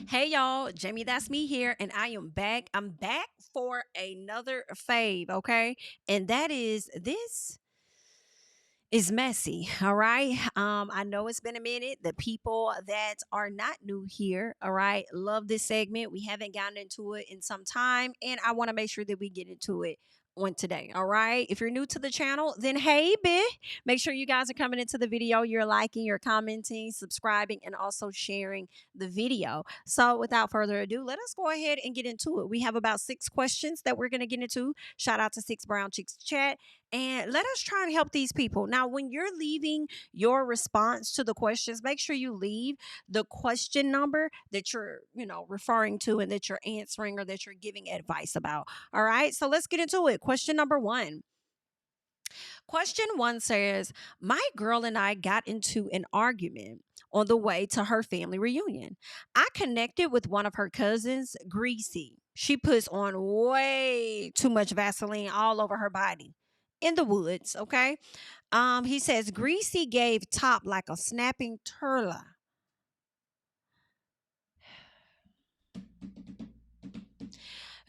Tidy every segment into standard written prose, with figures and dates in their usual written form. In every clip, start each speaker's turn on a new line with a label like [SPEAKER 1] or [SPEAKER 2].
[SPEAKER 1] Hey y'all, JamiThatsMe here, and I am back. I'm back for another fave, okay? And that is this is messy, all right? I know it's been a minute. The people that are not new here, all right, love this segment. We haven't gotten into it in some time, and I want to make sure that we get into it on today, all right? If you're new to the channel, then hey, bitch, make sure you guys are coming into the video. You're liking, you're commenting, subscribing, and also sharing the video. So, without further ado, let us go ahead and get into it. We have about 6 questions that we're going to get into. Shout out to Six Brown Chicks Chat, and let us try and help these people. Now, when you're leaving your response to the questions, make sure you leave the question number that you're, referring to and that you're answering or that you're giving advice about. All right. So let's get into it. Question number one. Question one says, my girl and I got into an argument on the way to her family reunion. I connected with one of her cousins, Greasy. She puts on way too much Vaseline all over her body in the woods, okay? He says Greasy gave top like a snapping turtle.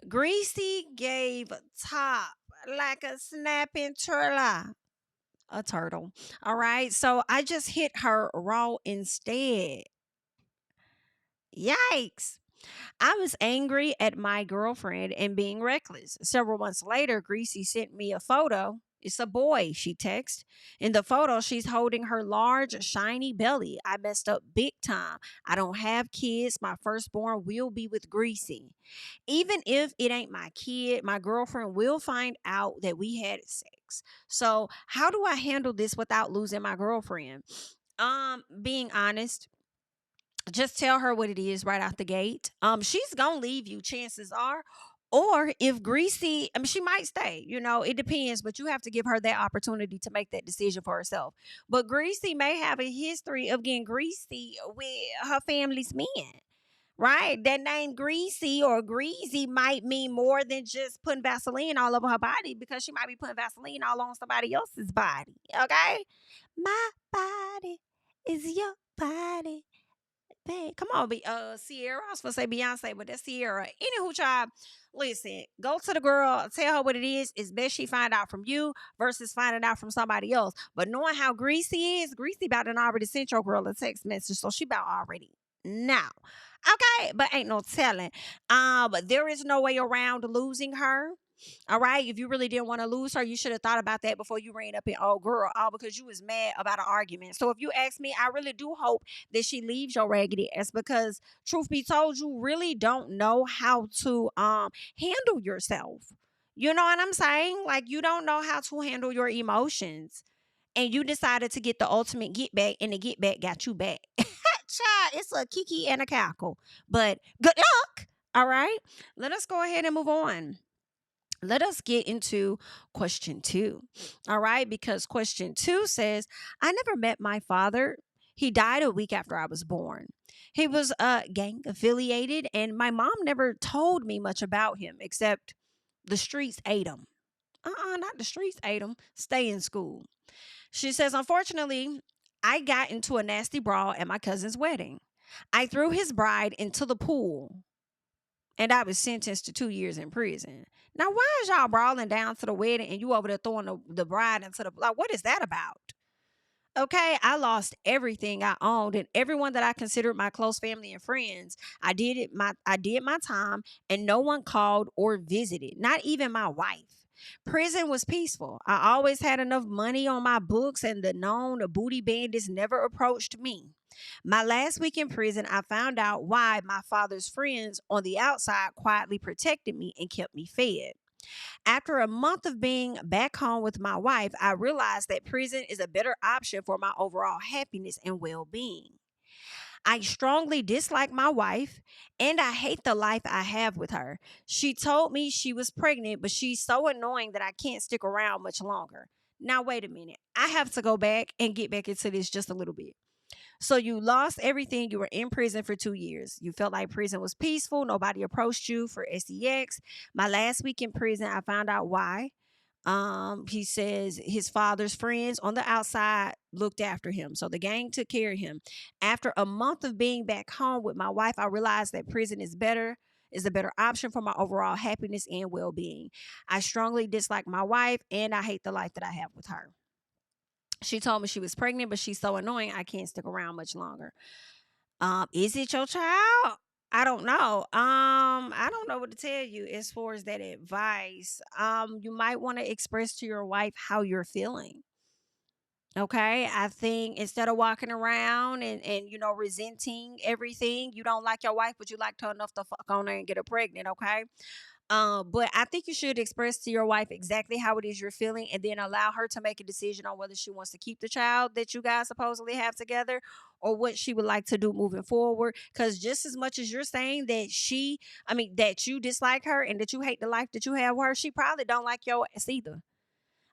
[SPEAKER 1] Greasy gave top like a snapping turtle. A turtle. All right. So I just hit her raw instead. Yikes. I was angry at my girlfriend and being reckless. Several months later, Greasy sent me a photo. It's a boy, she texted. In the photo, she's holding her large, shiny belly. I messed up big time. I don't have kids. My firstborn will be with Greasy. Even if it ain't my kid, my girlfriend will find out that we had sex. So, how do I handle this without losing my girlfriend? Being honest, just tell her what it is right out the gate. She's gonna leave you, chances are. Or if Greasy, I mean, she might stay, it depends, but you have to give her that opportunity to make that decision for herself. But Greasy may have a history of getting greasy with her family's men, right? That name Greasy or Greasy might mean more than just putting Vaseline all over her body, because she might be putting Vaseline all on somebody else's body, okay? My body is your body. Babe, come on, Sierra. I was gonna say Beyonce, but that's Sierra. Anywho, child, listen, go to the girl, tell her what it is. It's best she find out from you versus finding out from somebody else. But knowing how Greasy is, Greasy about to already sent your girl a text message, so she about already now. Okay, but ain't no telling. But there is no way around losing her. All right. If you really didn't want to lose her, you should have thought about that before you ran up and oh girl, all because you was mad about an argument. So if you ask me, I really do hope that she leaves your raggedy ass, because truth be told, you really don't know how to handle yourself. You know what I'm saying? Like, you don't know how to handle your emotions. And you decided to get the ultimate get back, and the get back got you back. Child, it's a kiki and a cackle. But good luck. All right. Let us go ahead and move on. Let us get into question two. All right. Because question two says, I never met my father. He died a week after I was born. He was gang affiliated, and my mom never told me much about him except the streets ate him. Not the streets ate him. Stay in school. She says, unfortunately, I got into a nasty brawl at my cousin's wedding. I threw his bride into the pool, and I was sentenced to 2 years in prison. Now, why is y'all brawling down to the wedding and you over there throwing the bride into the, like, what is that about? Okay, I lost everything I owned and everyone that I considered my close family and friends. I did my time, and no one called or visited, not even my wife. Prison was peaceful. I always had enough money on my books, and the known booty bandits never approached me. My last week in prison, I found out why my father's friends on the outside quietly protected me and kept me fed. After a month of being back home with my wife, I realized that prison is a better option for my overall happiness and well being. I strongly dislike my wife, and I hate the life I have with her. She told me she was pregnant, but she's so annoying that I can't stick around much longer. Now, wait a minute. I have to go back and get back into this just a little bit. So you lost everything. You were in prison for 2 years. You felt like prison was peaceful. Nobody approached you for sex. My last week in prison, I found out why. He says his father's friends on the outside looked after him. So the gang took care of him. After a month of being back home with my wife, I realized that prison is a better option for my overall happiness and well-being. I strongly dislike my wife and I hate the life that I have with her. She told me she was pregnant, but she's so annoying I can't stick around much longer. Is it your child? I don't know. I don't know what to tell you as far as that advice. You might want to express to your wife how you're feeling. Okay. I think instead of walking around and resenting everything, you don't like your wife, but you like her enough to fuck on her and get her pregnant. Okay. But I think you should express to your wife exactly how it is you're feeling and then allow her to make a decision on whether she wants to keep the child that you guys supposedly have together or what she would like to do moving forward. Because just as much as you're saying that that you dislike her and that you hate the life that you have with her, she probably don't like your ass either.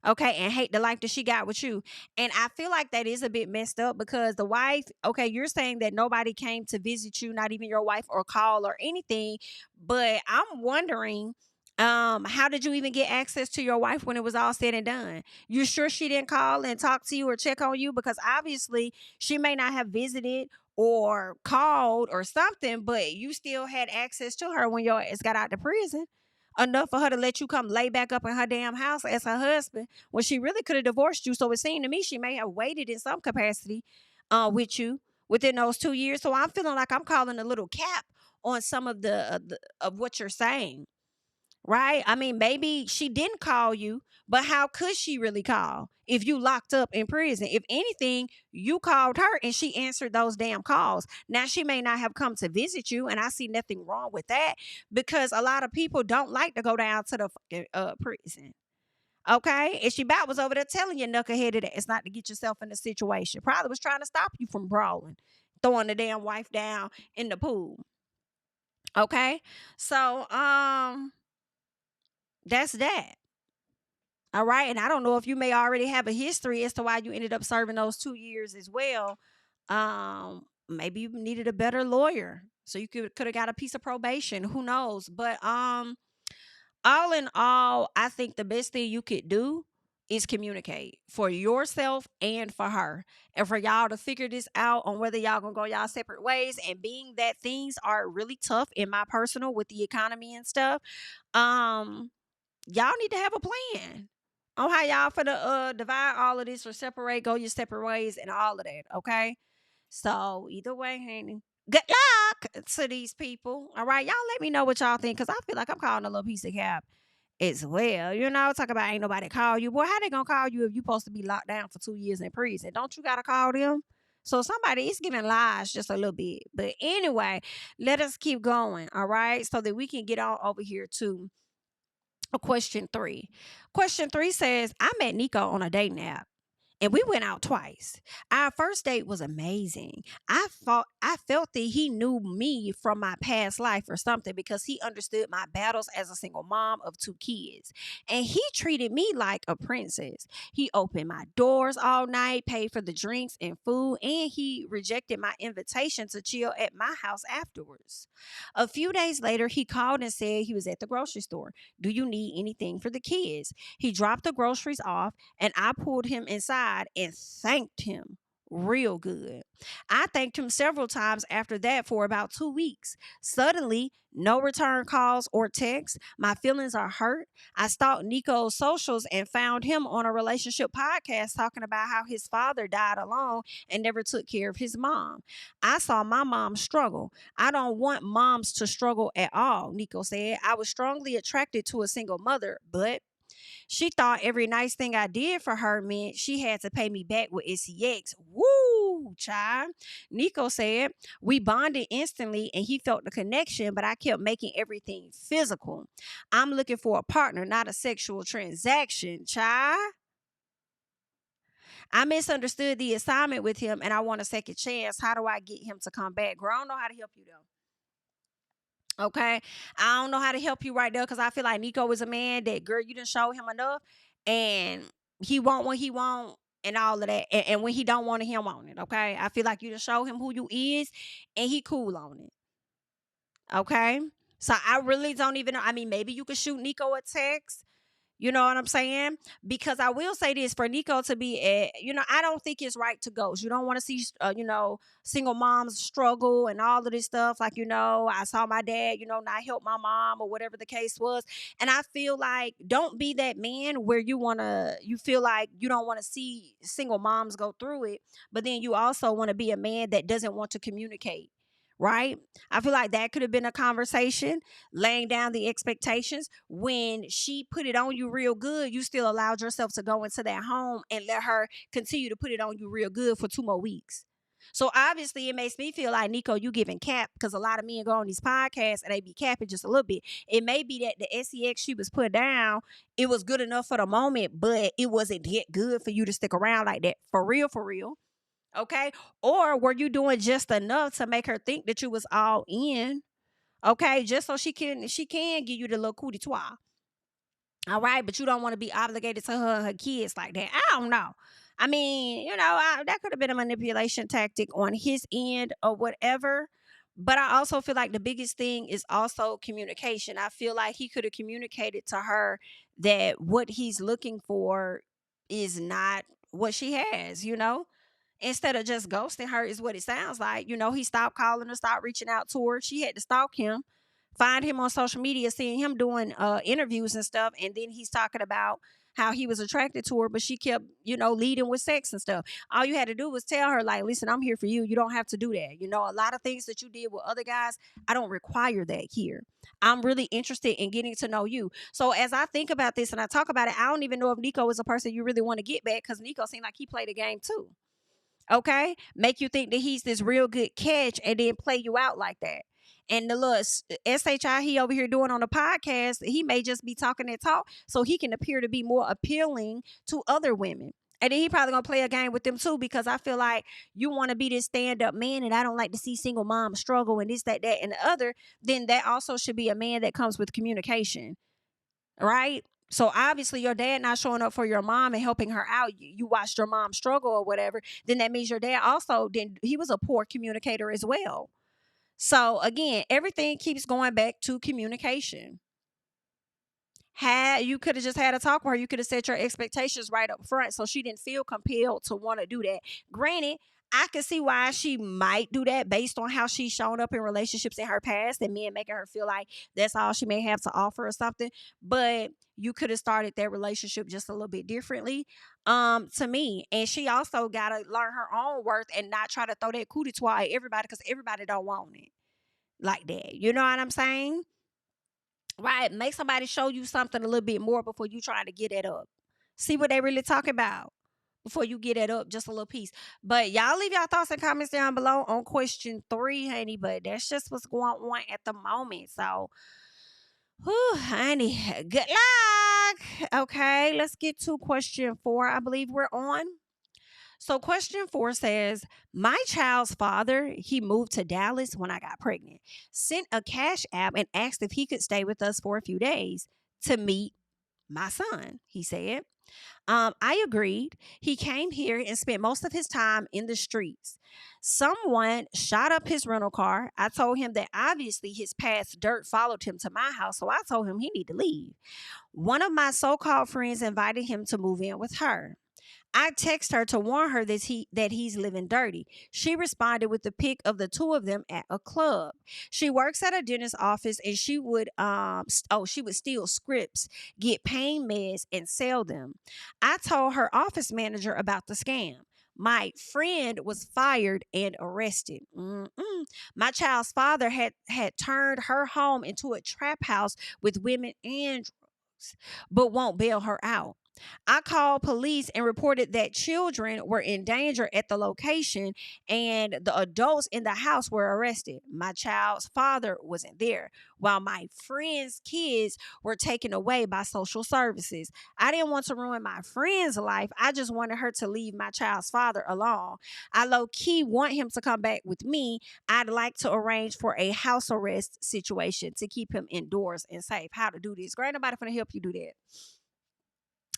[SPEAKER 1] Okay, and hate the life that she got with you. And I feel like that is a bit messed up because the wife, okay, you're saying that nobody came to visit you, not even your wife or call or anything, but I'm wondering how did you even get access to your wife when it was all said and done? You sure she didn't call and talk to you or check on you? Because obviously she may not have visited or called or something, but you still had access to her when your ass got out of prison enough for her to let you come lay back up in her damn house as her husband when she really could have divorced you. So it seemed to me she may have waited in some capacity with you within those 2 years. So I'm feeling like I'm calling a little cap on some of of what you're saying. Right? I mean, maybe she didn't call you, but how could she really call if you locked up in prison? If anything, you called her and she answered those damn calls. Now, she may not have come to visit you, and I see nothing wrong with that because a lot of people don't like to go down to the fucking prison. Okay? And she about was over there telling you knuckleheaded ass not to get yourself in a situation. Probably was trying to stop you from brawling, throwing the damn wife down in the pool. Okay? So, that's that. All right. And I don't know if you may already have a history as to why you ended up serving those 2 years as well. Maybe you needed a better lawyer. So you could have got a piece of probation. Who knows? But all in all, I think the best thing you could do is communicate for yourself and for her. And for y'all to figure this out on whether y'all gonna go y'all separate ways. And being that things are really tough in my personal with the economy and stuff, um, y'all need to have a plan on how y'all for the divide all of this or separate, go your separate ways and all of that. Okay. So either way, honey, good luck to these people. All right. Y'all let me know what y'all think. Cause I feel like I'm calling a little piece of cap as well. Talk about ain't nobody call you. Boy, how they gonna call you if you supposed to be locked down for 2 years in prison? Don't you gotta call them? So somebody is giving lies just a little bit. But anyway, let us keep going. All right. So that we can get on over here to question three. Question three says, I met Nico on a dating app and we went out twice. Our first date was amazing. I felt that he knew me from my past life or something because he understood my battles as a single mom of two kids. And he treated me like a princess. He opened my doors all night, paid for the drinks and food, and he rejected my invitation to chill at my house afterwards. A few days later, he called and said he was at the grocery store. Do you need anything for the kids? He dropped the groceries off and I pulled him inside and thanked him real good. I thanked him several times after that for about 2 weeks. Suddenly, no return calls or texts. My feelings are hurt. I stalked Nico's socials and found him on a relationship podcast talking about how his father died alone and never took care of his mom. I saw my mom struggle. I don't want moms to struggle at all, Nico said. I was strongly attracted to a single mother, but she thought every nice thing I did for her meant she had to pay me back with sex. Woo, child. Nico said, we bonded instantly and he felt the connection, but I kept making everything physical. I'm looking for a partner, not a sexual transaction, child. I misunderstood the assignment with him and I want a second chance. How do I get him to come back? Girl, I don't know how to help you though. Okay. I don't know how to help you right there because I feel like Nico is a man that, girl, you didn't show him enough and he want what he want and all of that. And when he don't want it, he don't want it. Okay. I feel like you done show him who you is and he cool on it. Okay. So I really don't even know. I mean, maybe you could shoot Nico a text. You know what I'm saying? Because I will say this, for Nico to be I don't think it's right to ghost. You don't want to see, single moms struggle and all of this stuff. Like, I saw my dad, not help my mom or whatever the case was. And I feel like, don't be that man where you feel like you don't want to see single moms go through it. But then you also want to be a man that doesn't want to communicate. Right? I feel like that could have been a conversation, laying down the expectations. When she put it on you real good, you still allowed yourself to go into that home and let her continue to put it on you real good for 2 more weeks. So obviously it makes me feel like, Nico, you giving cap, because a lot of men go on these podcasts and they be capping just a little bit. It may be that the sex she was put down, it was good enough for the moment, but it wasn't that good for you to stick around like that. For real, for real. Okay. Or were you doing just enough to make her think that you was all in? Okay, just so she can give you the little cootie twa. All right, but you don't want to be obligated to her and her kids like that. I don't know. I mean, that could have been a manipulation tactic on his end or whatever. But I also feel like the biggest thing is also communication. I feel like he could have communicated to her that what he's looking for is not what she has. Instead of just ghosting her, is what it sounds like. He stopped calling her, stopped reaching out to her. She had to stalk him, find him on social media, seeing him doing interviews and stuff. And then he's talking about how he was attracted to her, but she kept, leading with sex and stuff. All you had to do was tell her, like, listen, I'm here for you. You don't have to do that. A lot of things that you did with other guys, I don't require that here. I'm really interested in getting to know you. So as I think about this and I talk about it, I don't even know if Nico is a person you really want to get back, because Nico seemed like he played a game too. Okay, make you think that he's this real good catch and then play you out like that. And the little SHI he over here doing on the podcast, he may just be talking that talk so he can appear to be more appealing to other women. And then he probably gonna play a game with them too, because I feel like you want to be this stand-up man, and I don't like to see single moms struggle and this, that, and the other. Then that also should be a man that comes with communication, right? So obviously your dad not showing up for your mom and helping her out. You watched your mom struggle or whatever. Then that means your dad also, then he was a poor communicator as well. So again, everything keeps going back to communication. You could have just had a talk with her. You could have set your expectations right up front so she didn't feel compelled to want to do that. Granted, I can see why she might do that based on how she's shown up in relationships in her past and men making her feel like that's all she may have to offer or something. But you could have started that relationship just a little bit differently, to me. And she also got to learn her own worth and not try to throw that cootie twat at everybody, because everybody don't want it like that. You know what I'm saying? Right? Make somebody show you something a little bit more before you try to get it up. See what they really talk about before you get it up just a little piece. But y'all leave y'all thoughts and comments down below on question 3, honey. But that's just what's going on at the moment. So, whew, honey, good luck. Okay, let's get to question 4. I believe we're on. So question 4 says, my child's father, he moved to Dallas when I got pregnant, sent a cash app and asked if he could stay with us for a few days to meet my son, he said. I agreed. He came here and spent most of his time in the streets. Someone shot up his rental car. I told him that obviously his past dirt followed him to my house, so I told him he need to leave. One of my so-called friends invited him to move in with her. I text her to warn her that he's living dirty. She responded with the pic of the two of them at a club. She works at a dentist's office, and she would steal scripts, get pain meds, and sell them. I told her office manager about the scam. My friend was fired and arrested. My child's father had turned her home into a trap house with women and drugs, but won't bail her out. I called police and reported that children were in danger at the location and the adults in the house were arrested. My child's father wasn't there, while my friend's kids were taken away by social services. I didn't want to ruin my friend's life. I just wanted her to leave my child's father alone. I low key want him to come back with me. I'd like to arrange for a house arrest situation to keep him indoors and safe. How to do this? Great, nobody finna help you do that.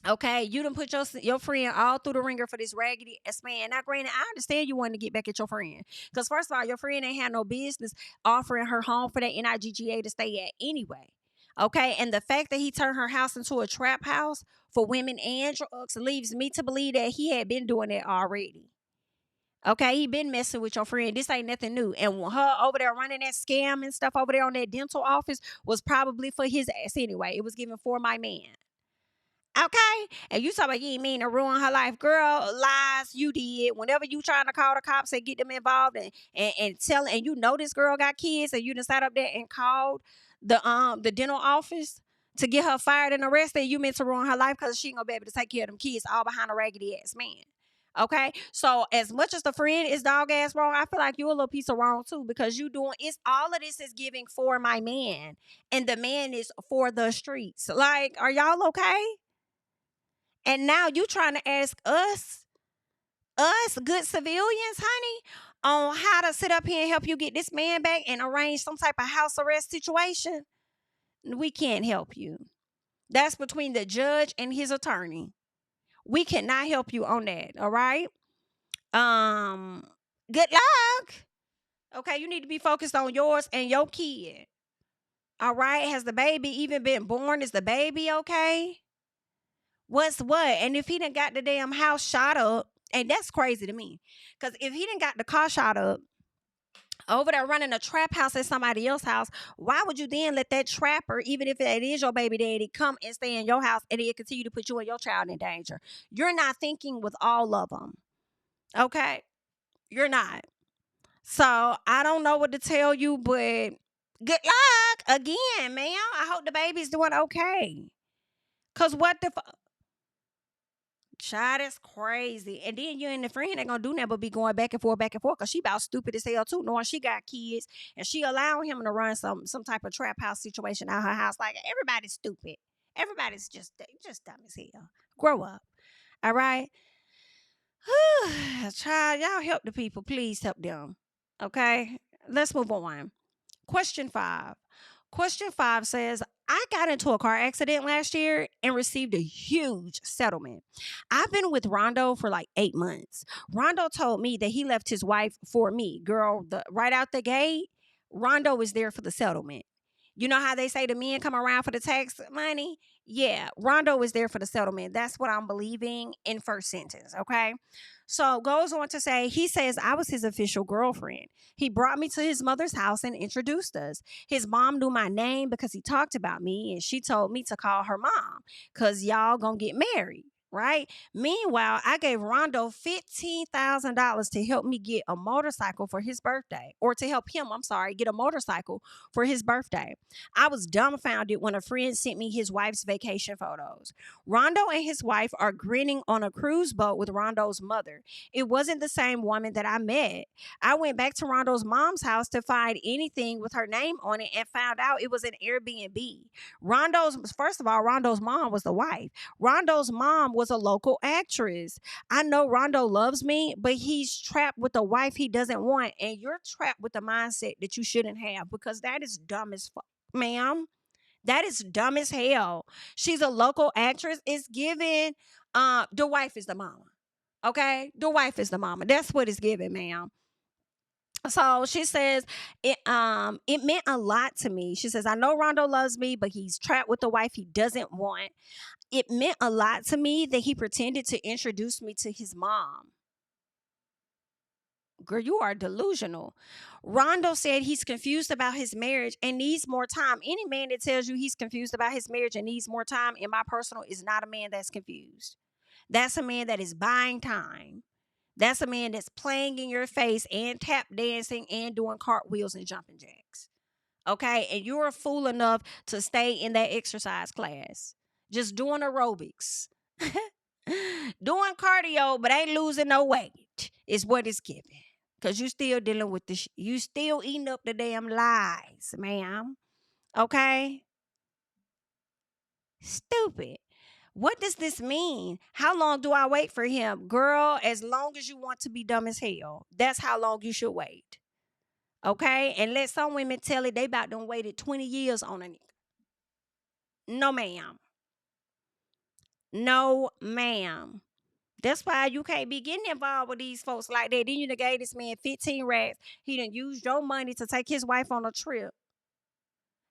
[SPEAKER 1] Okay, you done put your friend all through the ringer for this raggedy ass man. Now, granted, I understand you wanting to get back at your friend, because first of all, your friend ain't had no business offering her home for that NIGGA to stay at anyway. Okay. And the fact that he turned her house into a trap house for women and drugs leaves me to believe that he had been doing it already. Okay, he been messing with your friend. This ain't nothing new. And her over there running that scam and stuff over there on that dental office was probably for his ass anyway. It was given for my man. Okay? And you talking about you ain't mean to ruin her life. Girl, lies you did. Whenever you trying to call the cops and get them involved and tell, and you know this girl got kids and you done sat up there and called the dental office to get her fired and arrested, you meant to ruin her life because she ain't gonna be able to take care of them kids all behind a raggedy ass man. Okay, so as much as the friend is dog ass wrong, I feel like you're a little piece of wrong too because you doing it's all of this is giving for my man, and the man is for the streets. Like, are y'all okay? And now you trying to ask us good civilians, honey, on how to sit up here and help you get this man back and arrange some type of house arrest situation? We can't help you. That's between the judge and his attorney. We cannot help you on that. All right. Um, Good luck. Okay, you need to be focused on yours and your kid. All right. Has the baby even been born? Is the baby okay? What's what? And if he done got the damn house shot up, and that's crazy to me. Because if he done got the car shot up over there running a trap house at somebody else's house, why would you then let that trapper, even if it is your baby daddy, come and stay in your house and then continue to put you and your child in danger? You're not thinking with all of them. Okay? You're not. So I don't know what to tell you, but good luck again, man. I hope the baby's doing okay. Cause what the child is crazy. And then you and the friend ain't gonna do nothing but be going back and forth, back and forth. Cause she about stupid as hell too, knowing she got kids and she allowing him to run some type of trap house situation out her house. Like everybody's stupid. Everybody's just dumb as hell. Grow up. All right. Child, y'all help the people. Please help them. Okay. Let's move on. Question 5. Question 5 says, I got into a car accident last year and received a huge settlement. I've been with Rondo for like 8 months. Rondo told me that he left his wife for me. Girl, right out the gate, Rondo was there for the settlement. You know how they say the men come around for the tax money? Yeah, Rondo was there for the settlement. That's what I'm believing in first sentence, okay? So goes on to say, he says, I was his official girlfriend. He brought me to his mother's house and introduced us. His mom knew my name because he talked about me and she told me to call her mom because y'all gonna get married. Right. Meanwhile, I gave Rondo $15,000 to help me get a motorcycle for his birthday, or to help him, I'm sorry, get a motorcycle for his birthday. I was dumbfounded when a friend sent me his wife's vacation photos. Rondo and his wife are grinning on a cruise boat with Rondo's mother. It wasn't the same woman that I met. I went back to Rondo's mom's house to find anything with her name on it and found out it was an Airbnb. First of all, Rondo's mom was the wife. Rondo's mom was a local actress. I know Rondo loves me, but he's trapped with a wife he doesn't want, and you're trapped with the mindset that you shouldn't have because that is dumb as fuck, ma'am. That is dumb as hell. She's a local actress. It's given. The wife is the mama. Okay, the wife is the mama. That's what it's given, ma'am. So she says it meant a lot to me. She says, I know Rondo loves me, but he's trapped with a wife he doesn't want. It meant a lot to me that he pretended to introduce me to his mom. Girl, you are delusional. Rondo said he's confused about his marriage and needs more time. Any man that tells you he's confused about his marriage and needs more time, in my personal, is not a man that's confused. That's a man that is buying time. That's a man that's playing in your face and tap dancing and doing cartwheels and jumping jacks. Okay? And you're a fool enough to stay in that exercise class. Just doing aerobics. Doing cardio, but ain't losing no weight is what it's giving. Because you still dealing with this. You still eating up the damn lies, ma'am. Okay? Stupid. What does this mean? How long do I wait for him? Girl, as long as you want to be dumb as hell. That's how long you should wait. Okay? And let some women tell it they about done waited 20 years on a nigga. No, ma'am. No, ma'am. That's why you can't be getting involved with these folks like that. Then you done gave this man 15 racks. He done used your money to take his wife on a trip.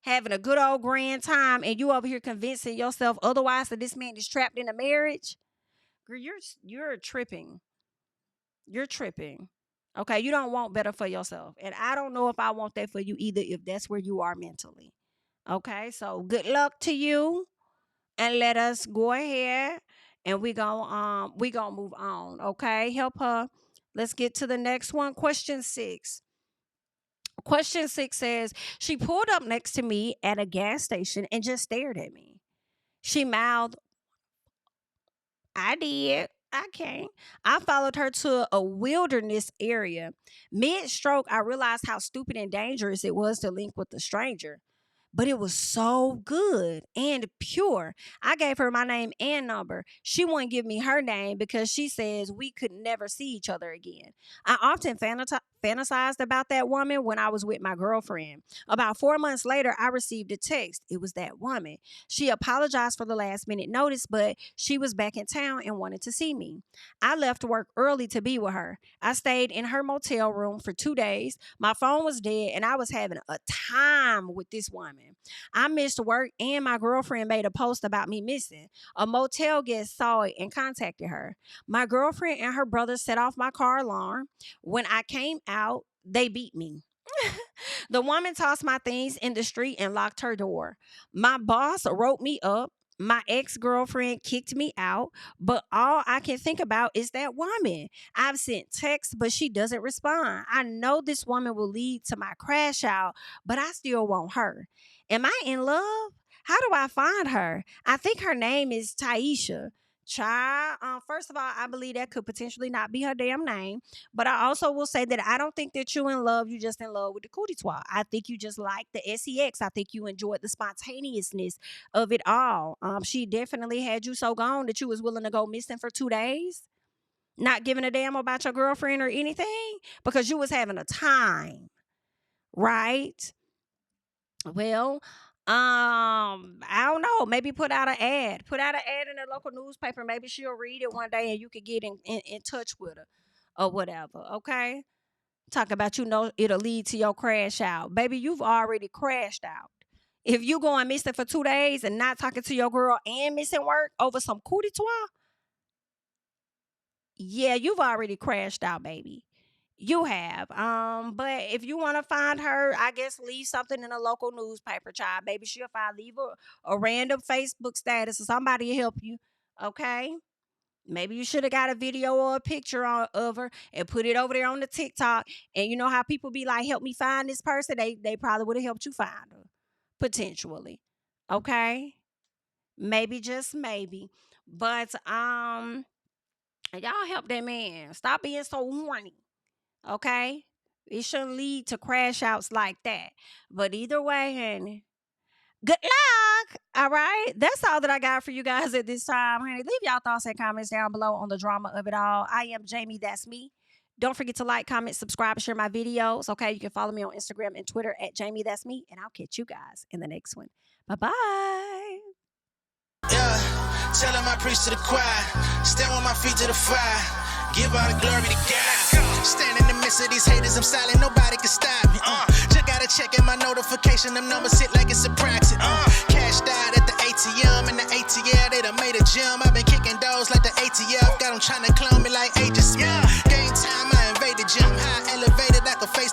[SPEAKER 1] having a good old grand time, and you over here convincing yourself otherwise that this man is trapped in a marriage. Girl, you're tripping. You're tripping. Okay, you don't want better for yourself. And I don't know if I want that for you either, if that's where you are mentally. Okay, so good luck to you. And let us go ahead and we gonna move on. Okay, help her. Let's get to the next one. Question 6. Question 6 says, she pulled up next to me at a gas station and just stared at me. She mouthed, I did. I can't. I followed her to a wilderness area. Mid stroke, I realized how stupid and dangerous it was to link with a stranger. But it was so good and pure. I gave her my name and number. She wouldn't give me her name because she says we could never see each other again. I often fantasized about that woman when I was with my girlfriend. About 4 months later, I received a text. It was that woman. She apologized for the last minute notice, but she was back in town and wanted to see me. I left work early to be with her. I stayed in her motel room for 2 days. My phone was dead and I was having a time with this woman. I missed work and my girlfriend made a post about me missing. A motel guest saw it and contacted her. My girlfriend and her brother set off my car alarm. When I came out, they beat me. The woman tossed my things in the street and locked her door. My boss wrote me up. My ex-girlfriend kicked me out, but all I can think about is that woman. I've sent texts, but she doesn't respond. I know this woman will lead to my crash out, but I still want her. Am I in love? How do I find her? I think her name is Taisha. Child, first of all, I believe that could potentially not be her damn name. But I also will say that I don't think that you in love. You just in love with the cootie twat. I think you just like the sex. I think you enjoyed the spontaneousness of it all. She definitely had you so gone that you was willing to go missing for 2 days, not giving a damn about your girlfriend or anything because you was having a time, right? Well, I don't know. Maybe put out an ad. Put out an ad in a local newspaper. Maybe she'll read it one day and you could get in touch with her or whatever. Okay. Talk about, it'll lead to your crash out. Baby, you've already crashed out. If you going missing for 2 days and not talking to your girl and missing work over some cootie twat, yeah, you've already crashed out, baby. You have. But if you want to find her, I guess leave something in a local newspaper, child. Maybe she'll find, leave a random Facebook status or somebody will help you. Okay? Maybe you should have got a video or a picture of her and put it over there on the TikTok. And you know how people be like, help me find this person? They probably would have helped you find her. Potentially. Okay? Maybe, just maybe. But y'all help that man. Stop being so horny. Okay? It shouldn't lead to crash outs like that. But either way, honey, good luck. All right? That's all that I got for you guys at this time, honey. Leave y'all thoughts and comments down below on the drama of it all. I am Jami, that's me. Don't forget to like, comment, subscribe, and share my videos. Okay? You can follow me on Instagram and Twitter at JamiThatsMe. And I'll catch you guys in the next one. Bye-bye.
[SPEAKER 2] Yeah, tell him I preach to the choir. Stand on my feet to the fire. Give all the glory to God. Stand in the midst of these haters, I'm silent, nobody can stop me. Just gotta check in my notification, them numbers hit like it's a proxy. Cashed out at the ATM, and the ATL, they done made a gym. I've been kicking doors like the ATF, got them trying to clone me like Agent Smith. Game time, I invaded gym, high elevated, I could face